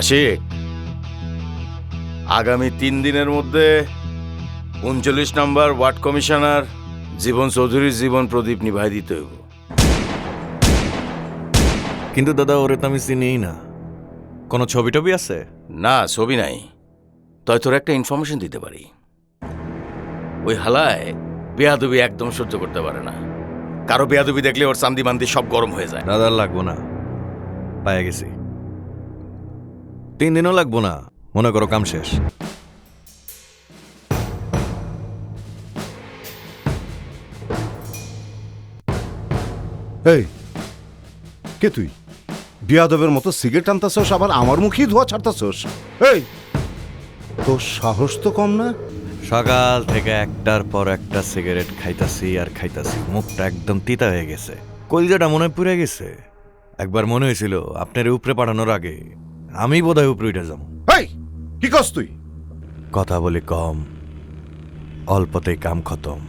আশিক, আগামী 3 দিনের মধ্যে 39 নম্বর ওয়ার্ড কমিশনার জীবন চৌধুরীর জীবন প্রদীপ নিভাই দিতে হইব। কিন্তু দাদা, ওরে তো আমি চিনিই না। কোনো ছবি টবি আছে? না, ছবি নাই। তয় তোর একটা ইনফরমেশন দিতে পারি। ওই হালায় বেয়াদবি একদম সহ্য করতে পারে না। কারো বেয়াদবি দেখলে ওর চান্দি মান্দি সব গরম হয়ে যায়। দাদা লাগবো না, পায়ে গেছি। 3 দিনও লাগবো না, মনে করো কাম শেষ। এই কে তুই? বিয়াদবের মতো সিগারেট টানতাছস, আবার আমার মুখেই ধোয়া ছাড়তাছস। এই তোর সাহস তো কম না? সকাল থেকে একটার পর একটা সিগারেট খাইতাছি আর খাইতাছি, মুখটা একদম তিতা হয়ে গেছে, কলিজাটা মনে পুড়ে গেছে। একবার মনে হয়েছিল আপনার উপরে পাঠানোর আগে আমি বোধহয় উপরে উঠে যাবো। এই কি কস তুই? কথা বলি কম, অল্পতেই কাম খতম।